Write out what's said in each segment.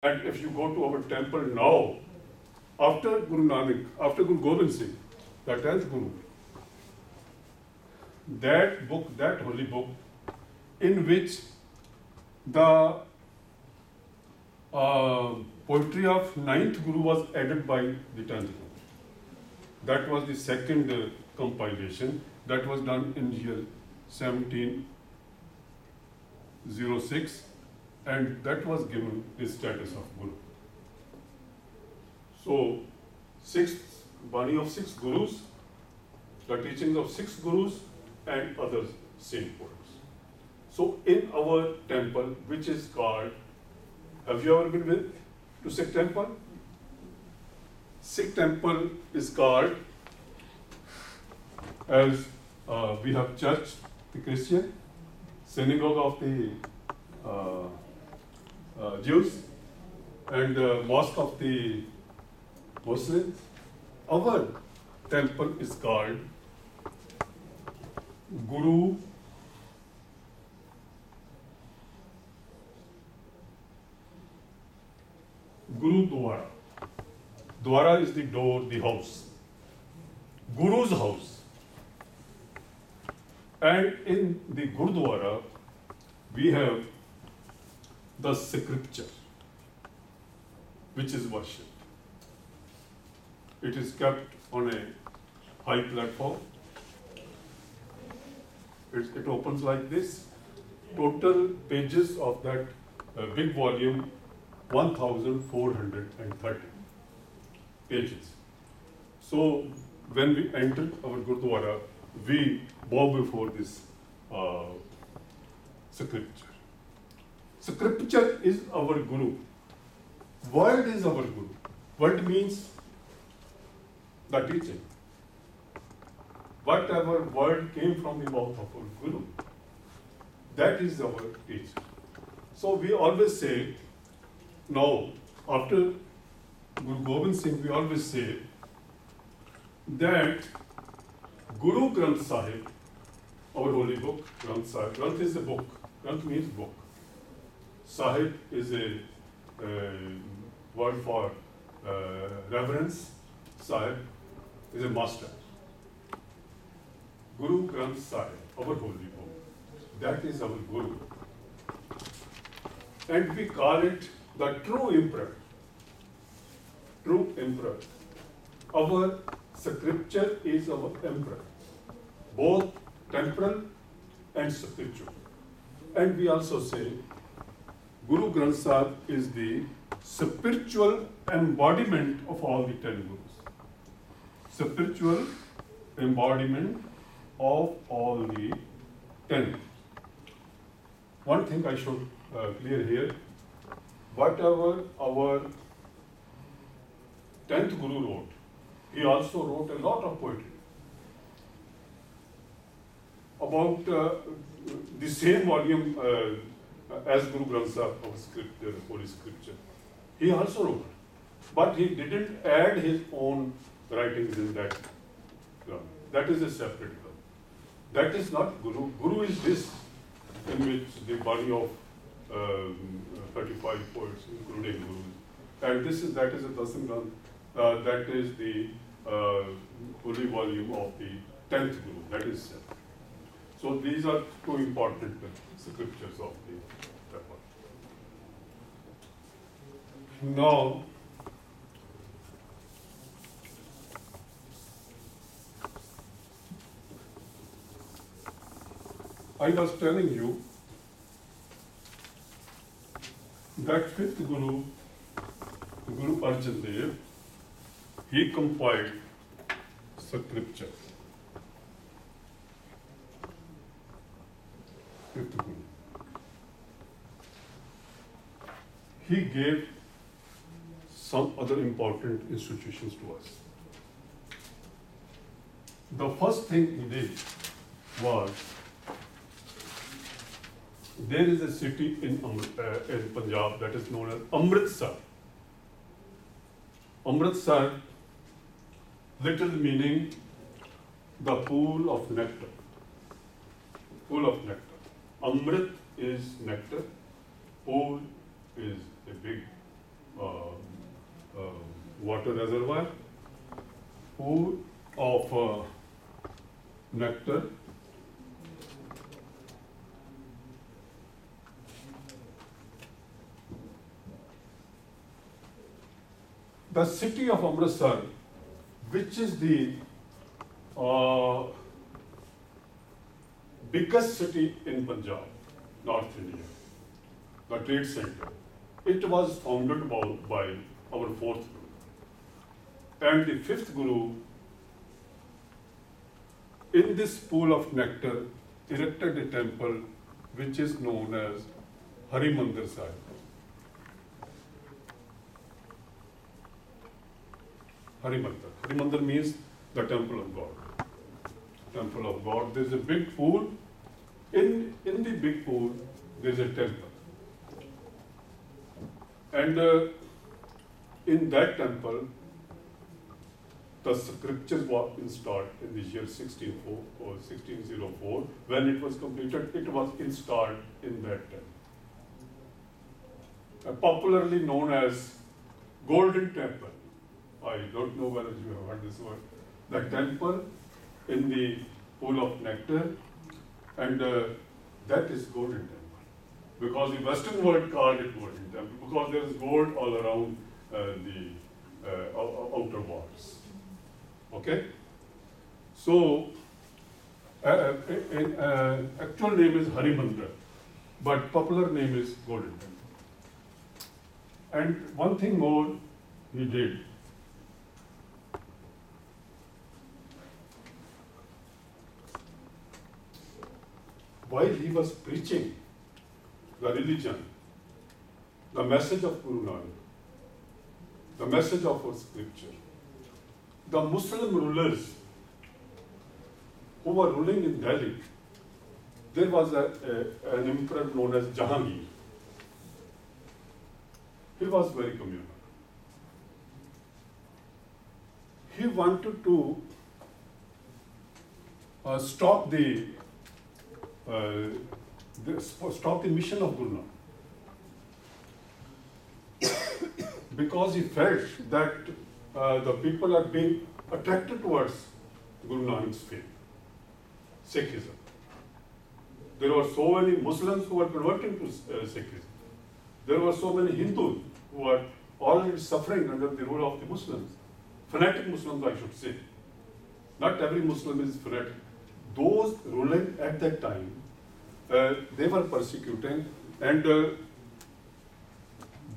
And if you go to our temple now, after Guru Nanak, after Guru Gobind Singh, the 10th Guru, that book, that holy book, in which the poetry of 9th Guru was added by the 10th Guru. That was the second compilation that was done in year 1706, and that was given the status of Guru. So, sixth body of 6 Gurus, the teachings of 6 Gurus and other saint poets. So, in our temple, which is called, have you ever been to Sikh temple? Sikh temple is called, as we have church, the Christian, synagogue of the Jews, and mosque of the Muslims. Our temple is called Guru Dwara. Dwara is the door, the house. Guru's house. And in the Gurdwara, we have the scripture, which is worshipped. It is kept on a high platform. It opens like this. Total pages of that big volume, 1,430 pages. So when we enter our Gurdwara, we bow before this scripture. Scripture is our Guru. Word is our Guru. Word means the teaching. Whatever word came from the mouth of our Guru, that is our teacher. So we always say, now after Guru Gobind Singh, we always say that Guru Granth Sahib, our holy book, Granth Sahib. Granth is a book. Granth means book. Sahib is a word for reverence. Sahib is a master. Guru Granth Sahib, our holy book. That is our Guru. And we call it the true emperor. True emperor. Our scripture is our emperor, both temporal and spiritual. And we also say Guru Granth Sahib is the spiritual embodiment of all the 10 Gurus. Spiritual embodiment of all the 10. One thing I should clear here, whatever our 10th Guru wrote, he also wrote a lot of poetry about the same volume as Guru Granth Sahib of scripture, Holy Scripture. He also wrote, but he didn't add his own writings in that. That is a separate club. That is not Guru. Guru is this, in which the body of 35 poets, including Gurus. And that is a Dasam Granth. That is the holy volume of the 10th Guru. That is separate. So these are two important scriptures of the temple. Now, I was telling you that 5th Guru, Guru Arjan Dev, he compiled scripture. 5th Guru. He gave some other important institutions to us. The first thing he did was, there is a city in Punjab that is known as Amritsar. Amritsar, literal meaning the pool of nectar. Pool of nectar. Amrit is nectar. Pool is a big water reservoir full of nectar. The city of Amritsar, which is the uh, biggest city in Punjab, North India, the trade center, it was founded by our fourth Guru. And the fifth Guru, in this pool of nectar, erected a temple which is known as Harimandir Sahib. Harimandir. Harimandir means the temple of God. Temple of God. There is a big pool. In the big pool, there is a temple. And in that temple, the scriptures were installed in the year 1604. When it was completed, it was installed in that temple. Popularly known as Golden Temple. I don't know whether you have heard this word. The temple in the pool of nectar, and that is Golden Temple. Because the Western world called it Golden Temple, because there is gold all around the outer walls. Okay? So, actual name is Harimandir, but popular name is Golden Temple. And one thing more he did. While he was preaching the religion, the message of Guru Nanak, the message of our scripture, the Muslim rulers who were ruling in Delhi, there was an emperor known as Jahangir. He was very communal. He wanted to stop the mission of Guru Nanak. Because he felt that the people are being attracted towards Guru Nanak's faith, Sikhism. There were so many Muslims who were converting to Sikhism. There were so many Hindus who were already suffering under the rule of the Muslims. Fanatic Muslims, I should say. Not every Muslim is fanatic. Those ruling at that time, they were persecuting, and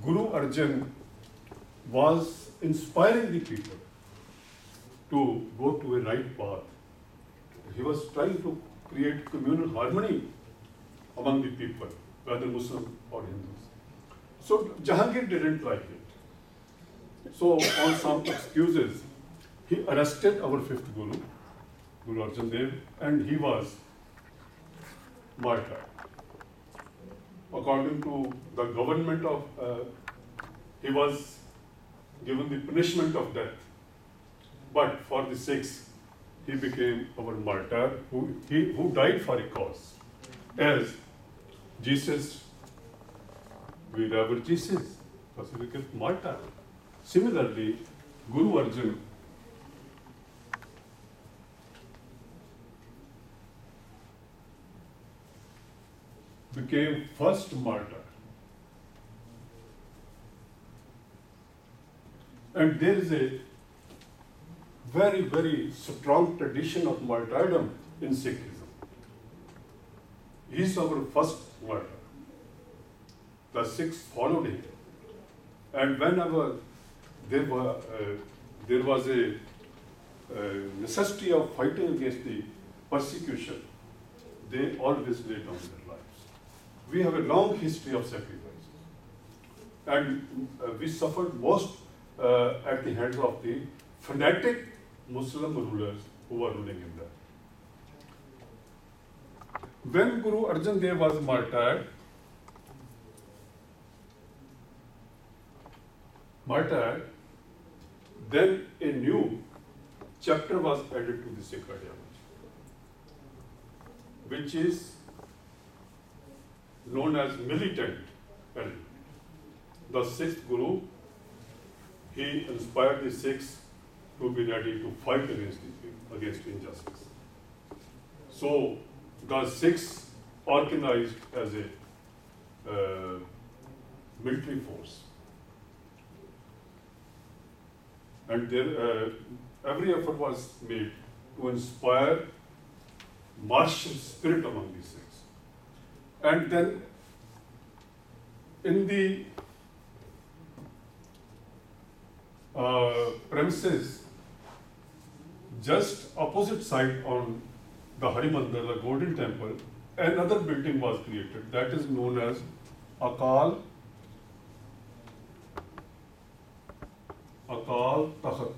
Guru Arjan was inspiring the people to go to a right path. He was trying to create communal harmony among the people, whether Muslim or Hindus. So Jahangir didn't like it. So on some excuses, he arrested our fifth Guru, Guru Arjan Dev, and he was martyred. According to the government of, he was given the punishment of death. But for the Sikhs, he became our martyr, who died for a cause. As Jesus, wherever Jesus, was became martyr. Similarly, Guru Arjan became first martyr. And there is a very, very strong tradition of martyrdom in Sikhism. He is our first martyr. The Sikhs followed him. And whenever there was a necessity of fighting against the persecution, they always laid down their lives. We have a long history of sacrifices. And we suffered most at the hands of the fanatic Muslim rulers who were ruling in there. When Guru Arjan Dev was martyred, then a new chapter was added to the Sikh ideology, which is known as militant element. The sixth Guru he inspired the Sikhs to be ready to fight against injustice. So the Sikhs organized as a military force, and every effort was made to inspire martial spirit among these Sikhs. And then in the premises, just opposite side on the Hari Mandir, the Golden Temple, another building was created that is known as Akal Takht.